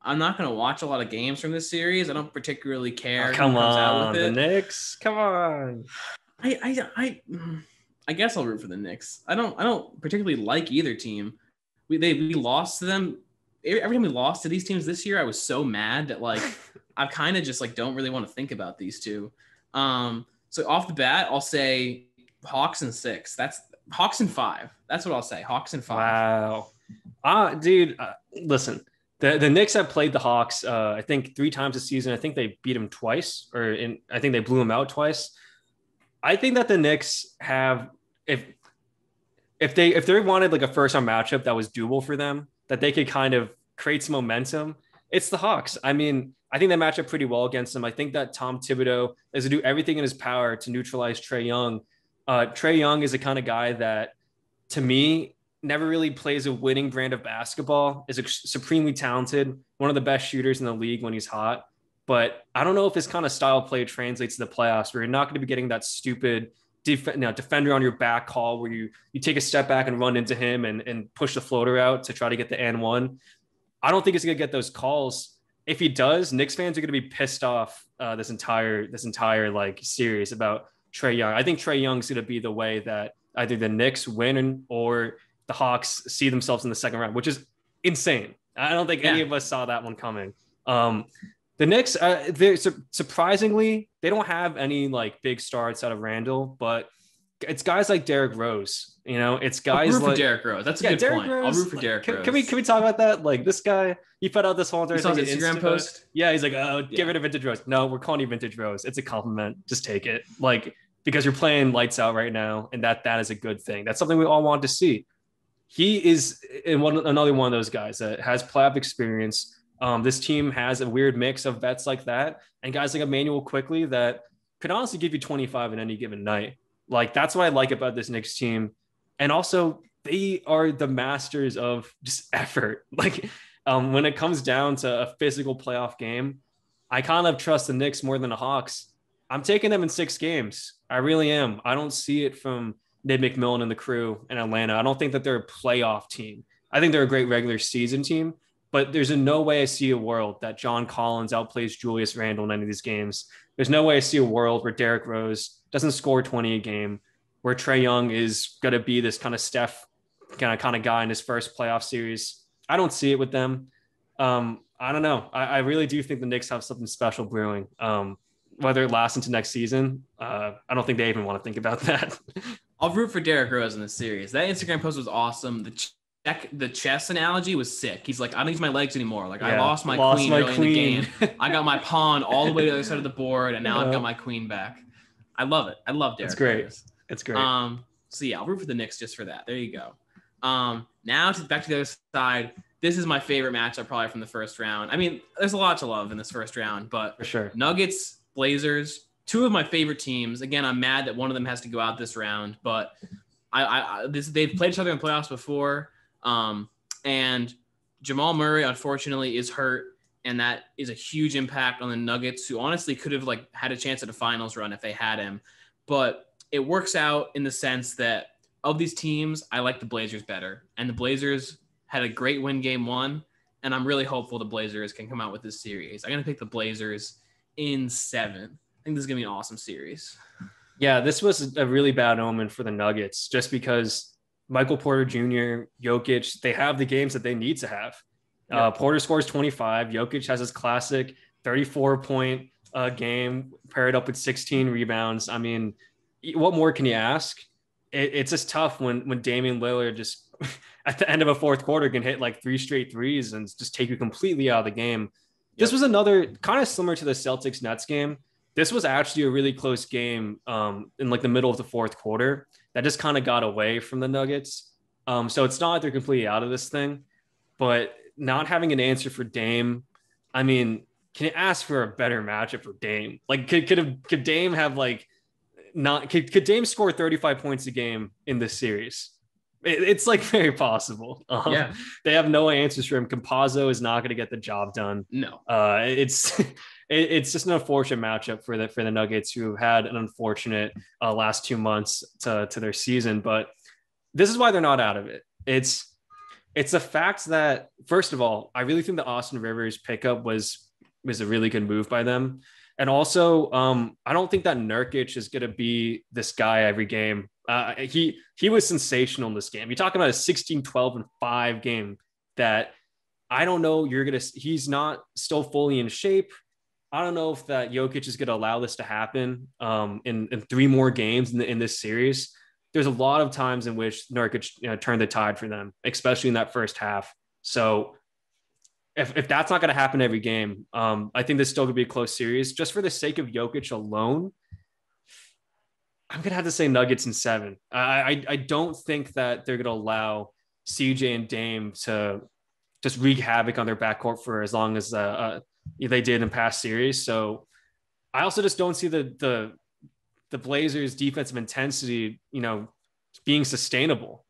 I'm not going to watch a lot of games from this series. I don't particularly care. Come on, the Knicks. Come on. I guess I'll root for the Knicks. I don't particularly like either team. We lost to them. Every time we lost to these teams this year, I was so mad that like I kind of just like don't really want to think about these two. So off the bat, I'll say Hawks and 6. That's Hawks and 5. That's what I'll say. Hawks and 5. Wow. Dude, listen. The Knicks have played the Hawks, I think 3 times this season. I think they beat them twice, I think they blew them out twice. I think that the Knicks have, if they wanted like a first round matchup that was doable for them, that they could kind of create some momentum, it's the Hawks. I mean, I think they match up pretty well against them. I think that Tom Thibodeau is to do everything in his power to neutralize Trae Young. Trae Young is the kind of guy that, to me, never really plays a winning brand of basketball, is supremely talented, one of the best shooters in the league when he's hot. But I don't know if this kind of style play translates to the playoffs, where you're not going to be getting that stupid defender on your back call where you take a step back and run into him and push the floater out to try to get the and one. I don't think he's going to get those calls. If he does, Knicks fans are going to be pissed off this entire like series about Trae Young. I think Trae Young's going to be the way that either the Knicks win or the Hawks see themselves in the second round, which is insane. I don't think any of us saw that one coming. The Knicks, surprisingly, they don't have any like big stars out of Randall, but it's guys like Derrick Rose. It's guys I'll root like for Derrick Rose. That's a good Derrick point. Rose, I'll root for Derrick Rose. Can we talk about that? Like, this guy, he put out this whole entire thing. Instagram post. Yeah, he's like, get rid of Vintage Rose. No, we're calling you Vintage Rose. It's a compliment. Just take it. Like, because you're playing lights out right now, and that is a good thing. That's something we all want to see. He is another one of those guys that has playoff experience. This team has a weird mix of vets like that and guys like Emmanuel Quickly that could honestly give you 25 in any given night. Like, that's what I like about this Knicks team. And also, they are the masters of just effort. Like, when it comes down to a physical playoff game, I kind of trust the Knicks more than the Hawks. I'm taking them in 6 games. I really am. I don't see it from Nate McMillan and the crew in Atlanta. I don't think that they're a playoff team. I think they're a great regular season team, but there's no way I see a world that John Collins outplays Julius Randle in any of these games. There's no way I see a world where Derrick Rose doesn't score 20 a game, where Trae Young is going to be this kind of Steph kind of guy in his first playoff series. I don't see it with them. I don't know. I really do think the Knicks have something special brewing. Whether it lasts into next season, I don't think they even want to think about that. I'll root for Derrick Rose in this series. That Instagram post was awesome. The chess analogy was sick. He's like, I don't use my legs anymore. Like, I lost my queen early in the game. I got my pawn all the way to the other side of the board, and now I've got my queen back. I love it. I love Derrick Rose. It's great. So yeah, I'll root for the Knicks just for that. There you go. Now back to the other side. This is my favorite matchup probably from the first round. I mean, there's a lot to love in this first round, but for sure. Nuggets, Blazers, two of my favorite teams. Again, I'm mad that one of them has to go out this round, but they've played each other in playoffs before. And Jamal Murray, unfortunately, is hurt, and that is a huge impact on the Nuggets, who honestly could have had a chance at a finals run if they had him. But it works out in the sense that of these teams, I like the Blazers better, and the Blazers had a great win game 1, and I'm really hopeful the Blazers can come out with this series. I'm going to pick the Blazers in 7. I think this is going to be an awesome series. Yeah, this was a really bad omen for the Nuggets, just because Michael Porter Jr., Jokic, they have the games that they need to have. Yep. Porter scores 25. Jokic has his classic 34-point game paired up with 16 rebounds. I mean, what more can you ask? It's just tough when Damian Lillard just at the end of a fourth quarter can hit like 3 straight threes and just take you completely out of the game. Yep. This was another kind of similar to the Celtics Nets game. This was actually a really close game in like the middle of the fourth quarter that just kind of got away from the Nuggets. So it's not like they're completely out of this thing, but not having an answer for Dame, I mean, can you ask for a better matchup for Dame? Like, could Dame have like not could Dame score 35 points a game in this series? It's like very possible. Yeah, they have no answers for him. Campazzo is not going to get the job done. No, it's just an unfortunate matchup for the Nuggets, who have had an unfortunate last 2 months to their season. But this is why they're not out of it. It's a fact that, first of all, I really think the Austin Rivers pickup was a really good move by them. And also, I don't think that Nurkic is going to be this guy every game. He was sensational in this game. You're talking about a 16, 12, and 5 game that I don't know. He's not still fully in shape. I don't know if that Jokic is going to allow this to happen in 3 more games in this series. There's a lot of times in which Nurkic turned the tide for them, especially in that first half. So if that's not going to happen every game, I think this still could be a close series. Just for the sake of Jokic alone, I'm going to have to say Nuggets in 7. I don't think that they're going to allow CJ and Dame to just wreak havoc on their backcourt for as long as they did in past series. So I also just don't see the Blazers' defensive intensity, being sustainable.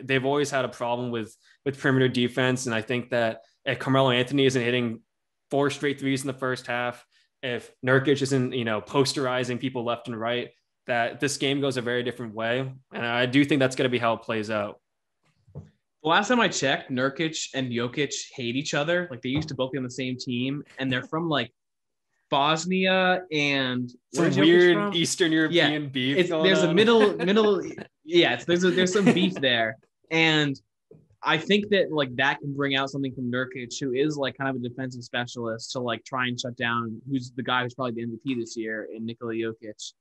They've always had a problem with perimeter defense, and I think that if Carmelo Anthony isn't hitting 4 straight threes in the first half, if Nurkic isn't, posterizing people left and right, that this game goes a very different way. And I do think that's going to be how it plays out. The last time I checked, Nurkic and Jokic hate each other. Like, they used to both be on the same team, and they're from like Bosnia and some weird Eastern European beef. There's a middle. Yeah, there's some beef there, and I think that like that can bring out something from Nurkic, who is like kind of a defensive specialist, to like try and shut down who's the guy who's probably the MVP this year in Nikola Jokic.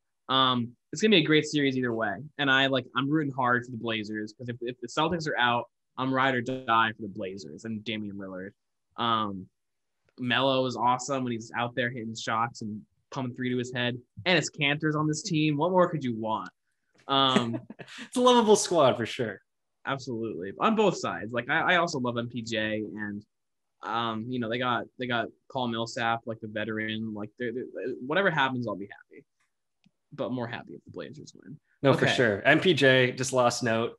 It's gonna be a great series either way, and I'm rooting hard for the Blazers, because if the Celtics are out, I'm ride or die for the Blazers and Damian Lillard. Melo is awesome when he's out there hitting shots and pumping 3 to his head, and it's Cantor's on this team. What more could you want? It's a lovable squad for sure. Absolutely, on both sides. Like I also love MPJ, and they got Paul Millsap, like the veteran. Like they're, whatever happens, I'll be happy, but more happy if the Blazers win. No, okay. For sure. MPJ, just last note,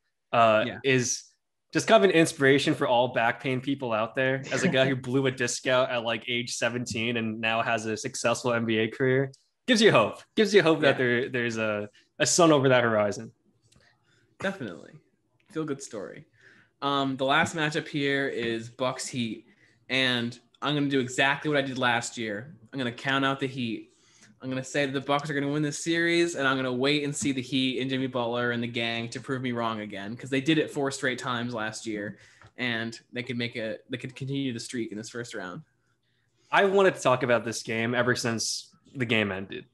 is just kind of an inspiration for all back pain people out there. As a guy who blew a disc out at like age 17 and now has a successful NBA career, gives you hope. That there's a sun over that horizon. Definitely. Feel good story. The last matchup here is Bucks Heat, and I'm going to do exactly what I did last year. I'm going to count out the Heat. I'm going to say that the Bucks are going to win this series, and I'm going to wait and see the Heat and Jimmy Butler and the gang to prove me wrong again, because they did it 4 straight times last year, and they could continue the streak in this first round. I wanted to talk about this game ever since the game ended,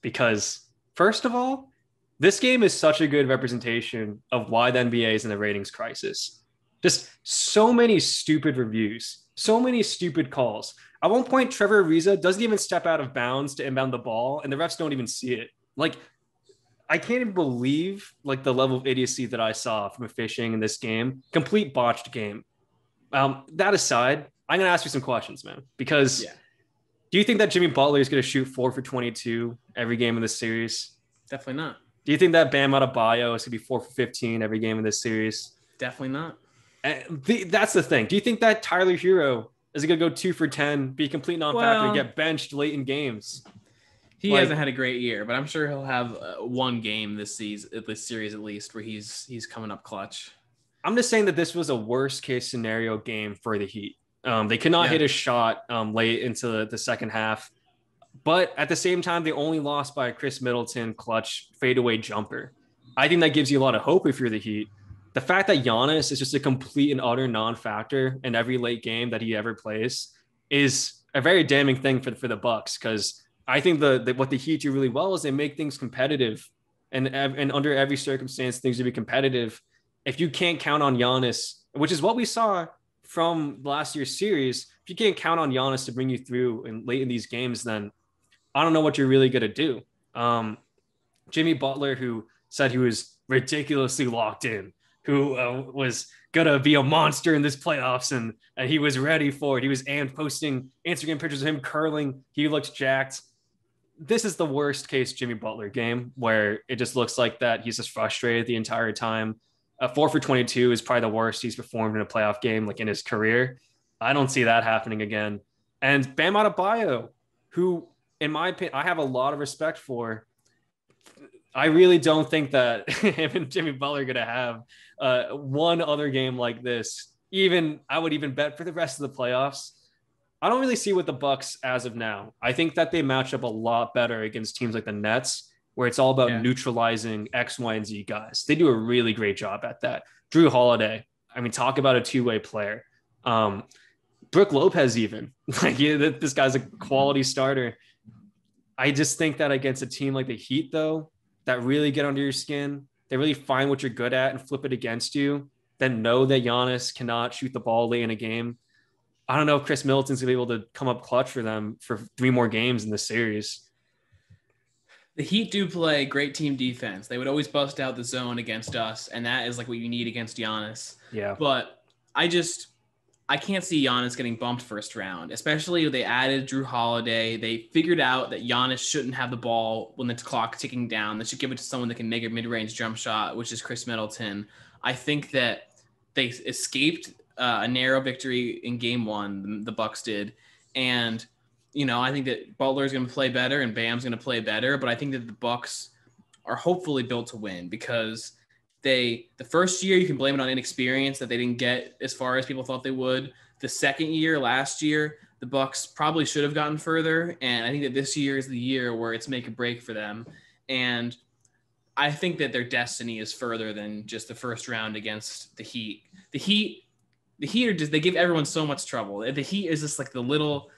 because first of all, this game is such a good representation of why the NBA is in a ratings crisis. Just so many stupid reviews, so many stupid calls. At one point, Trevor Ariza doesn't even step out of bounds to inbound the ball, and the refs don't even see it. Like, I can't even believe like the level of idiocy that I saw from officiating in this game. Complete botched game. That aside, I'm going to ask you some questions, man, because do you think that Jimmy Butler is going to shoot 4 for 22 every game in this series? Definitely not. Do you think that Bam Adebayo is going to be 4 for 15 every game in this series? Definitely not. That's the thing. Do you think that Tyler Hero is going to go 2 for 10, be a complete non-factor, and get benched late in games? He hasn't had a great year, but I'm sure he'll have one game this series at least, where he's coming up clutch. I'm just saying that this was a worst case scenario game for the Heat. They could not hit a shot late into the second half, but at the same time, they only lost by a Chris Middleton clutch fadeaway jumper. I think that gives you a lot of hope if you're the Heat. the fact that Giannis is just a complete and utter non-factor in every late game that he ever plays is a very damning thing for the Bucks, because I think what the Heat do really well is they make things competitive, and under every circumstance things will be competitive. If you can't count on Giannis, which is what we saw from last year's series, if you can't count on Giannis to bring you through and late in these games, then I don't know what you're really going to do. Jimmy Butler, who said he was ridiculously locked in, who was going to be a monster in this playoffs, and he was ready for it. He was posting Instagram pictures of him curling. He looks jacked. This is the worst case Jimmy Butler game, where it just looks like that he's just frustrated the entire time. 4 for 22 is probably the worst he's performed in a playoff game like in his career. I don't see that happening again. And Bam Adebayo, who, in my opinion, I have a lot of respect for. I really don't think that him and Jimmy Butler are going to have one other game like this. I would even bet for the rest of the playoffs. I don't really see what the Bucks as of now. I think that they match up a lot better against teams like the Nets, where it's all about neutralizing X, Y, and Z guys. They do a really great job at that. Drew Holiday, I mean, talk about a two-way player. Brook Lopez even. This guy's a quality starter. I just think that against a team like the Heat, though, that really get under your skin, they really find what you're good at and flip it against you, then know that Giannis cannot shoot the ball late in a game. I don't know if Chris Middleton's going to be able to come up clutch for them for 3 more games in this series. The Heat do play great team defense. They would always bust out the zone against us, and that is like what you need against Giannis. Yeah. But I can't see Giannis getting bumped first round, especially they added Drew Holiday. They figured out that Giannis shouldn't have the ball when the clock ticking down. They should give it to someone that can make a mid-range jump shot, which is Chris Middleton. I think that they escaped a narrow victory in game 1, the Bucks did. And, I think that Butler's going to play better and Bam's going to play better, but I think that the Bucks are hopefully built to win, because the first year you can blame it on inexperience that they didn't get as far as people thought they would. The second year, last year, the Bucks probably should have gotten further, and I think that this year is the year where it's make or break for them. And I think that their destiny is further than just the first round against the Heat. The Heat are just, they give everyone so much trouble. The Heat is just like the little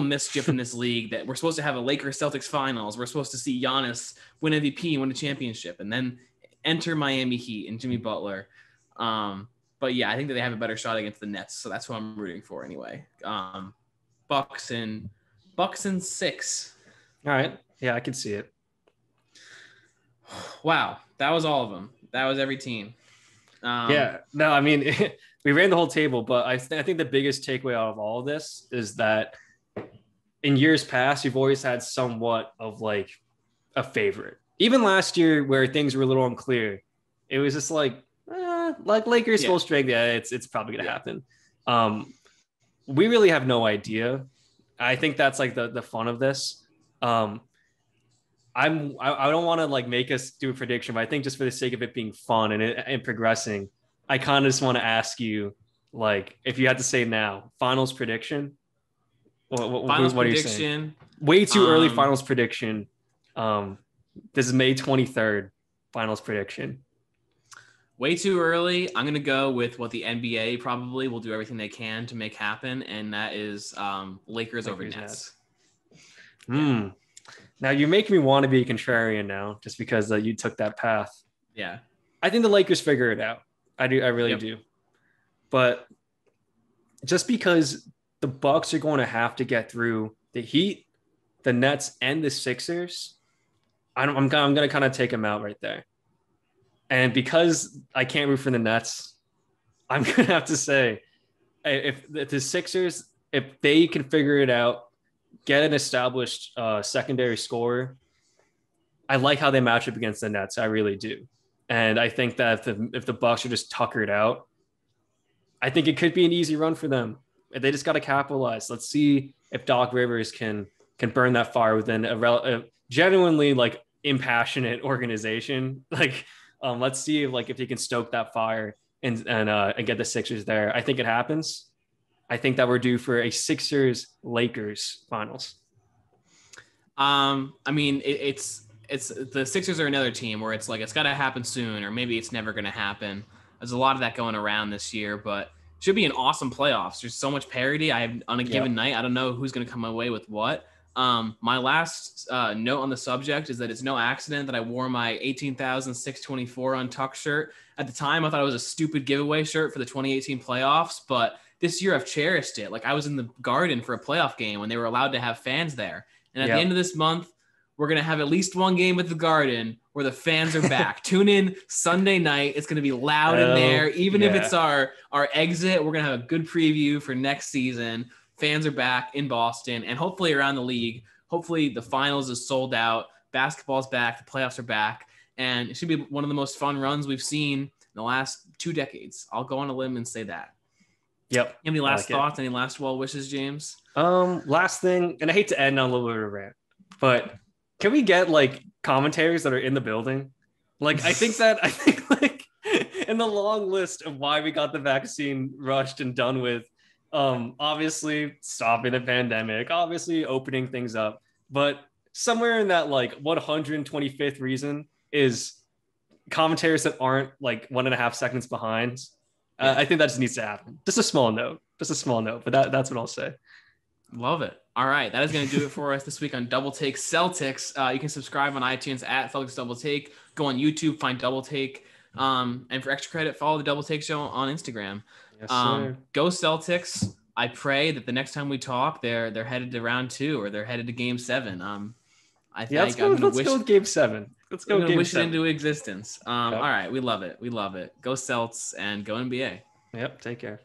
mischief in this league, that we're supposed to have a Lakers Celtics finals. We're supposed to see Giannis win MVP and win a championship, and then enter Miami Heat and Jimmy Butler. But yeah, I think that they have a better shot against the Nets, so that's who I'm rooting for anyway. Bucks in 6. All right. Yeah, I can see it. Wow, that was all of them. That was every team. Yeah. No, I mean, we ran the whole table, but I think the biggest takeaway out of all of this is that in years past, you've always had somewhat of like a favorite. Even last year, where things were a little unclear, it was just like Lakers full strength. Yeah, it's probably gonna happen. We really have no idea. I think that's like the fun of this. I don't want to like make us do a prediction, but I think just for the sake of it being fun and progressing, I kind of just want to ask you, like, if you had to say now, finals prediction. What are you saying? Way too early finals prediction. This is May 23rd, finals prediction. Way too early. I'm going to go with what the NBA probably will do everything they can to make happen, and that is Lakers over Nets. Yeah. Now, you're making me want to be a contrarian now, just because you took that path. Yeah. I think the Lakers figure it out. I do. I really do. But just because the Bucks are going to have to get through the Heat, the Nets, and the Sixers, I'm going to kind of take them out right there. And because I can't root for the Nets, I'm going to have to say, if the Sixers, if they can figure it out, get an established secondary scorer, I like how they match up against the Nets. I really do. And I think that if the Bucks are just tuckered out, I think it could be an easy run for them. They just got to capitalize. Let's see if Doc Rivers can burn that fire within a genuinely like impassionate organization. Like, let's see if he can stoke that fire and get the Sixers there. I think it happens. I think that we're due for a Sixers-Lakers finals. I mean, it's the Sixers are another team where it's like it's got to happen soon, or maybe it's never going to happen. There's a lot of that going around this year, but should be an awesome playoffs. There's so much parity. On a given night, I don't know who's going to come away with what. My last note on the subject is that it's no accident that I wore my 18,624 Untucked shirt. At the time, I thought it was a stupid giveaway shirt for the 2018 playoffs, but this year I've cherished it. Like, I was in the Garden for a playoff game when they were allowed to have fans there. And at the end of this month, we're going to have at least one game at the Garden where the fans are back. Tune in Sunday night. It's going to be loud in there. Even if it's our exit, we're going to have a good preview for next season. Fans are back in Boston and hopefully around the league. Hopefully the finals is sold out. Basketball's back. The playoffs are back. And it should be one of the most fun runs we've seen in the last 2 decades. I'll go on a limb and say that. Yep. Any last thoughts? Any last well wishes, James? Last thing, and I hate to end on a little bit of a rant, but can we get like commentators that are in the building? Like, I think like in the long list of why we got the vaccine rushed and done with, obviously stopping the pandemic, obviously opening things up, but somewhere in that like 125th reason is commentators that aren't like 1.5 seconds behind. I think that just needs to happen. Just a small note, but that's what I'll say. Love it. All right. That is going to do it for us this week on Double Take Celtics. You can subscribe on iTunes at Celtics Double Take. Go on YouTube, find Double Take. And for extra credit, follow the Double Take Show on Instagram. Yes, sir. Go Celtics. I pray that the next time we talk, they're headed to round 2 or they're headed to game 7. Let's go with game 7. Let's go. Wish it into existence. All right. We love it. Go Celts and go NBA. Yep. Take care.